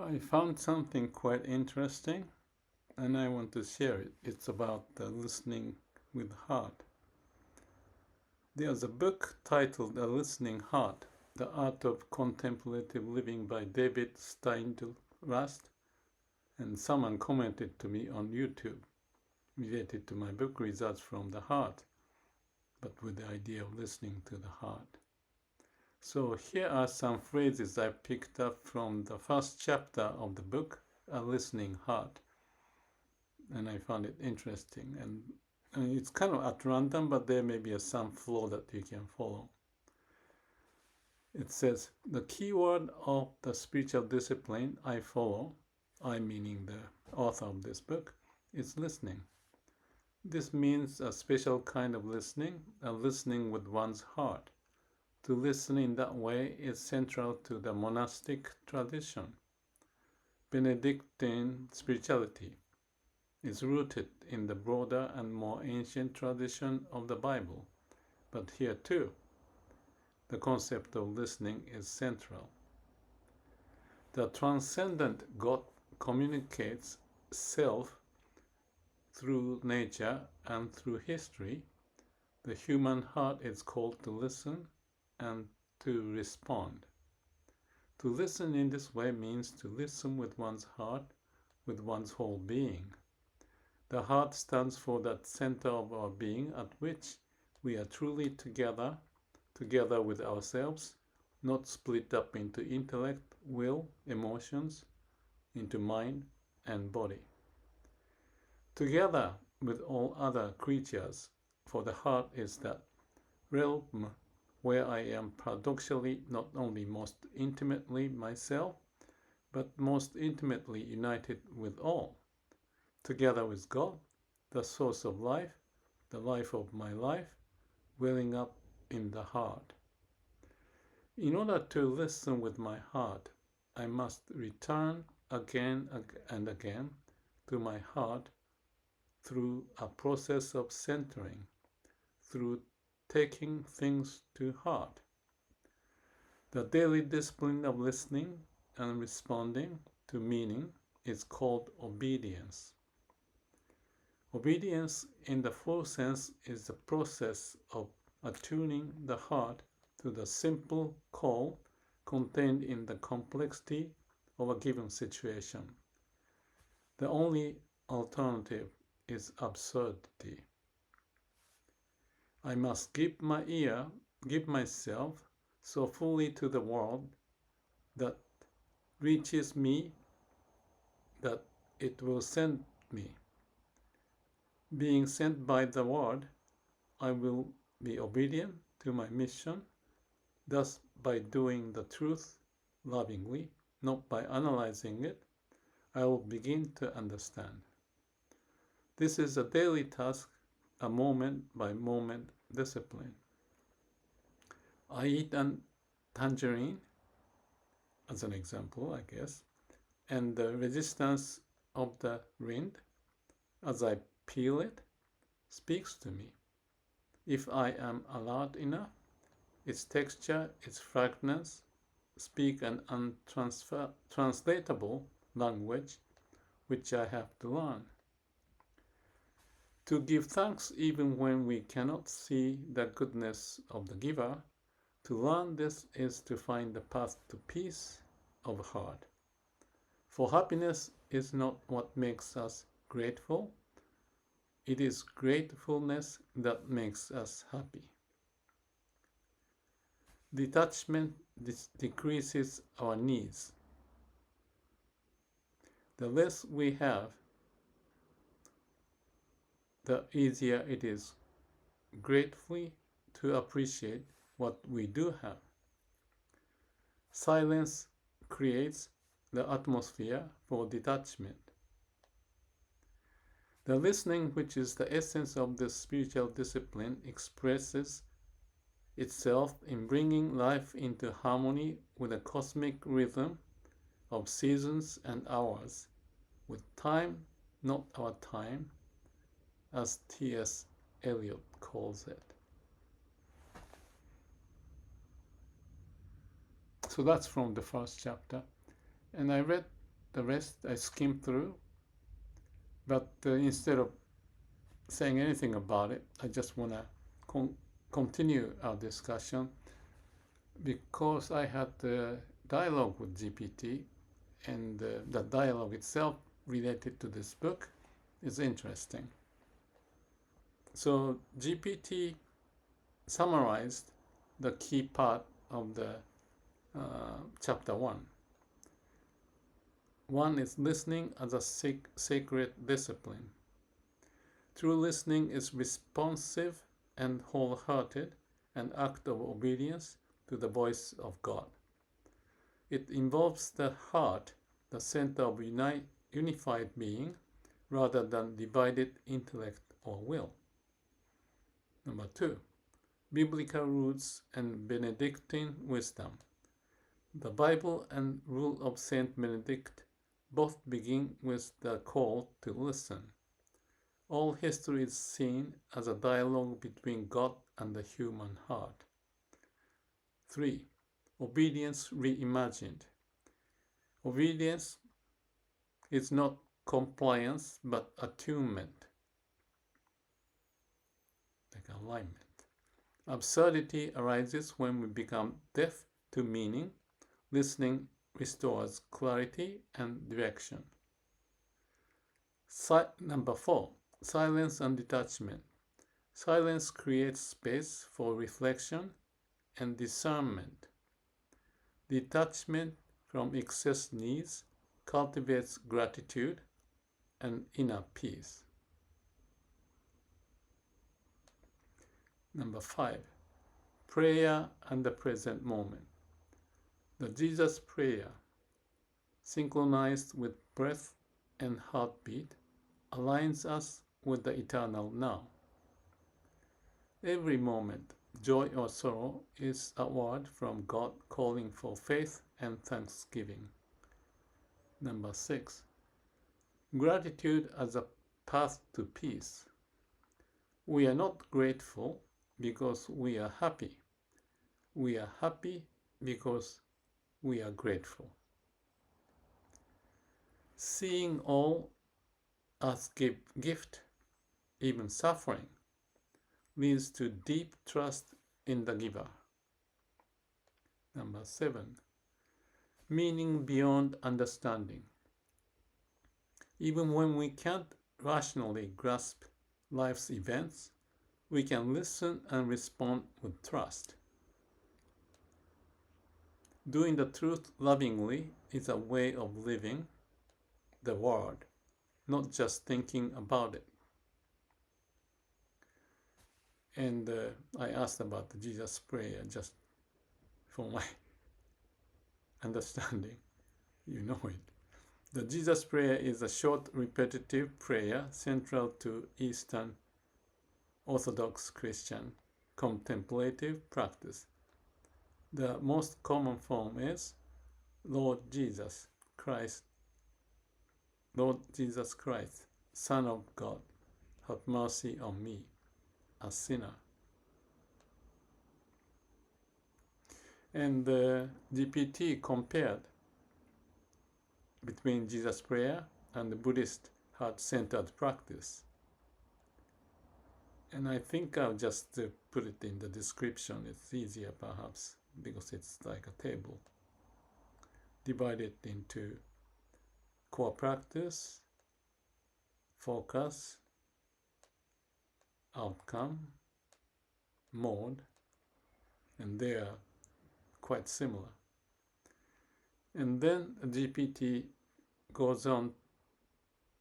I found something quite interesting and I want to share it. It's about listening with heart. There's a book titled A Listening Heart, The Art of Contemplative Living by David Steindl-Rast, and someone commented to me on YouTube related to my book Results from the Heart, but with the idea of listening to the heart. So here are some phrases I picked up from the first chapter of the book, A Listening Heart, and I found it interesting. And it's kind of at random, but there may be some flow that you can follow. It says, the key word of the spiritual discipline I follow, I meaning the author of this book, is listening. This means a special kind of listening, a listening with one's heart. To listen in that way is central to the monastic tradition. Benedictine spirituality is rooted in the broader and more ancient tradition of the Bible, but here too, the concept of listening is central. The transcendent God communicates self through nature and through history. The human heart is called to listen and to respond. To listen in this way means to listen with one's heart, with one's whole being. The heart stands for that center of our being at which we are truly together with ourselves, not split up into intellect, will, emotions, into mind and body. Together with all other creatures, for the heart is that realm where I am paradoxically not only most intimately myself, but most intimately united with all, together with God, the source of life, the life of my life, welling up in the heart. In order to listen with my heart, I must return again and again to my heart through a process of centering, through taking things to heart. The daily discipline of listening and responding to meaning is called obedience. Obedience in the full sense is the process of attuning the heart to the simple call contained in the complexity of a given situation. The only alternative is absurdity. I must give myself so fully to the world that reaches me that it will send me. Being sent by the word, I will be obedient to my mission, thus by doing the truth lovingly, not by analyzing it, I will begin to understand. This is a daily task, a moment-by-moment discipline. I eat a tangerine, as an example, I guess, and the resistance of the rind, as I peel it, speaks to me. If I am alert enough, its texture, its fragrance, speak an untranslatable language which I have to learn. To give thanks even when we cannot see the goodness of the giver, to learn this is to find the path to peace of heart. For happiness is not what makes us grateful, it is gratefulness that makes us happy. Detachment decreases our needs. The less we have, the easier it is gratefully to appreciate what we do have. Silence creates the atmosphere for detachment. The listening, which is the essence of this spiritual discipline, expresses itself in bringing life into harmony with the cosmic rhythm of seasons and hours, with time, not our time, as T.S. Eliot calls it. So that's from the first chapter. And I read the rest I skimmed through, but instead of saying anything about it, I just want to continue our discussion because I had the dialogue with GPT, and the dialogue itself related to this book is interesting. So GPT summarized the key part of the chapter 1. One is listening as a sacred discipline. True listening is responsive and wholehearted, an act of obedience to the voice of God. It involves the heart, the center of unified being, rather than divided intellect or will. Number 2, biblical roots and Benedictine wisdom. The Bible and rule of Saint Benedict both begin with the call to listen. All history is seen as a dialogue between God and the human heart. 3, obedience reimagined. Obedience is not compliance but attunement, like alignment. Absurdity arises when we become deaf to meaning. Listening restores clarity and direction. Number 4, silence and detachment. Silence creates space for reflection and discernment. Detachment from excess needs cultivates gratitude and inner peace. Number 5, prayer and the present moment. The Jesus prayer, synchronized with breath and heartbeat, aligns us with the eternal now. Every moment, joy or sorrow, is a word from God calling for faith and thanksgiving. Number 6, gratitude as a path to peace. We are not grateful because we are happy. We are happy because we are grateful. Seeing all as gift, even suffering, leads to deep trust in the giver. Number 7, meaning beyond understanding. Even when we can't rationally grasp life's events, we can listen and respond with trust. Doing the truth lovingly is a way of living the word, not just thinking about it. And I asked about the Jesus prayer just for my understanding. You know it. The Jesus prayer is a short, repetitive prayer central to Eastern Orthodox Christian contemplative practice. The most common form is, Lord Jesus Christ, Son of God, have mercy on me, a sinner. And GPT compared between Jesus prayer and the Buddhist heart-centered practice. And I think I'll just put it in the description. It's easier perhaps because it's like a table. Divided into core practice, focus, outcome, mode, and they are quite similar. And then GPT goes on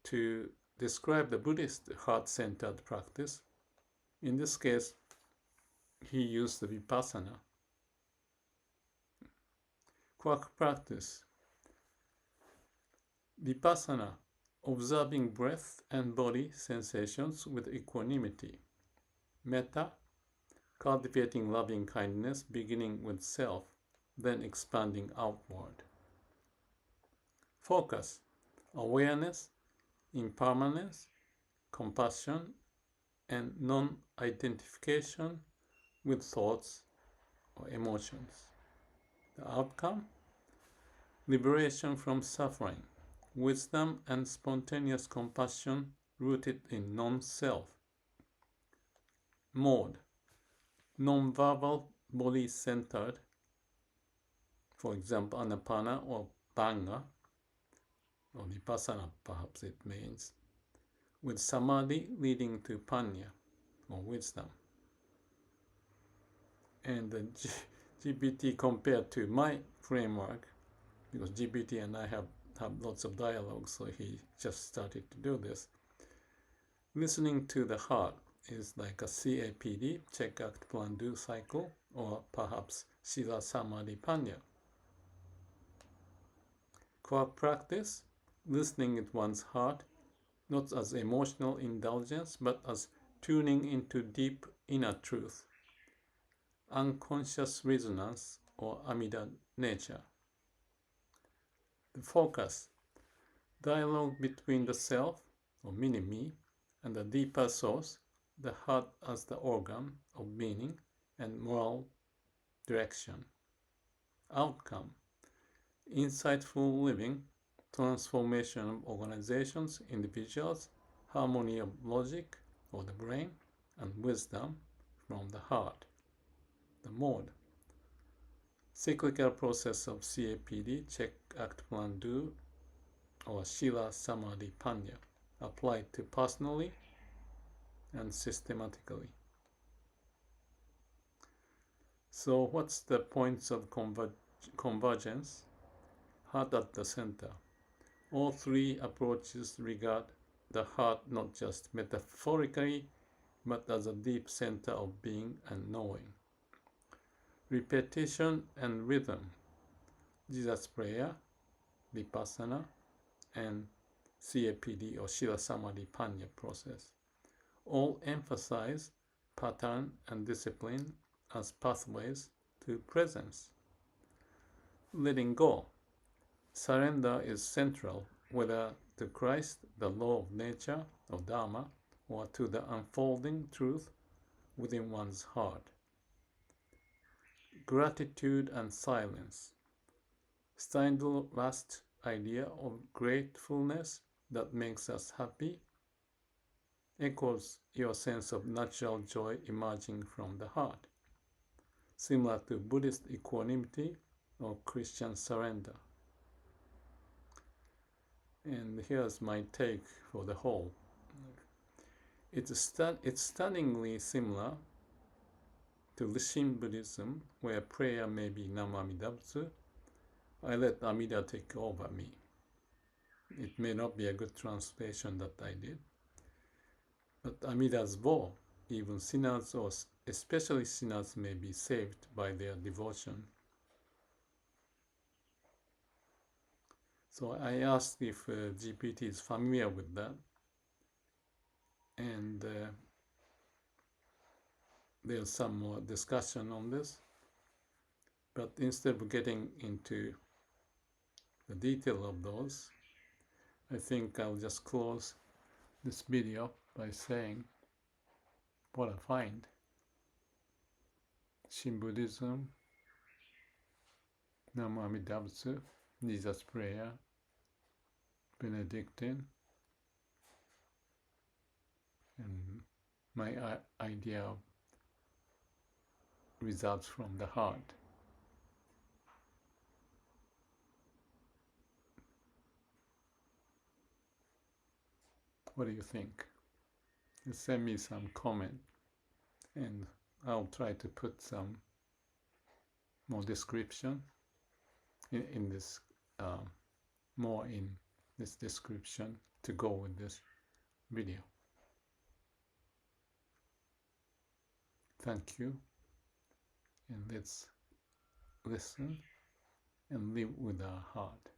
to describe the Buddhist heart-centered practice. In this case, he used the Vipassana. Core practice. Vipassana, observing breath and body sensations with equanimity. Metta, cultivating loving kindness beginning with self, then expanding outward. Focus, awareness, impermanence, compassion, and non-identification with thoughts or emotions. The outcome, liberation from suffering, wisdom and spontaneous compassion rooted in non-self. Mode, non-verbal, body-centered, for example, Anapana or Banga, or Vipassana perhaps it means, with Samadhi leading to Panya, or wisdom. And the GPT compared to my framework, because GPT and I have lots of dialogue, so he just started to do this. Listening to the heart is like a CAPD, check, act, plan, do cycle, or perhaps Sila Samadhi Panya. Core practice, listening at one's heart, not as emotional indulgence, but as tuning into deep inner truth, unconscious resonance, or Amida nature. The focus, dialogue between the self, or mini-me, and the deeper source, the heart as the organ of meaning and moral direction. Outcome, insightful living, transformation of organizations, individuals, harmony of logic or the brain, and wisdom from the heart. The mode, cyclical process of CAPD, check, act, plan, do, or Sila Samadhi Panya, applied to personally and systematically. So what's the points of convergence? Heart at the center. All three approaches regard the heart not just metaphorically, but as a deep center of being and knowing. Repetition and rhythm, Jesus prayer, Vipassana, and CAPD or Sila Samadhi Panya process. All emphasize pattern and discipline as pathways to presence. Letting go. Surrender is central, whether to Christ, the law of nature or Dharma, or to the unfolding truth within one's heart. Gratitude and silence. Steindl-Rast idea of gratefulness that makes us happy echoes your sense of natural joy emerging from the heart, similar to Buddhist equanimity or Christian surrender. And here's my take for the whole. It's stunningly similar to Shin Buddhism, where prayer may be Nam Amida Butsu. I let Amida take over me. It may not be a good translation that I did, but Amida's vow, even sinners or especially sinners may be saved by their devotion. So I asked if GPT is familiar with that, and there's some more discussion on this. But instead of getting into the detail of those, I think I'll just close this video by saying what I find. Shin Buddhism, Namo Amida Butsu, Jesus prayer, Benedictine, and my idea of results from the heart. What do you think? Send me some comment, and I'll try to put some more description in this, more in this description to go with this video. Thank you, and let's listen and live with our heart.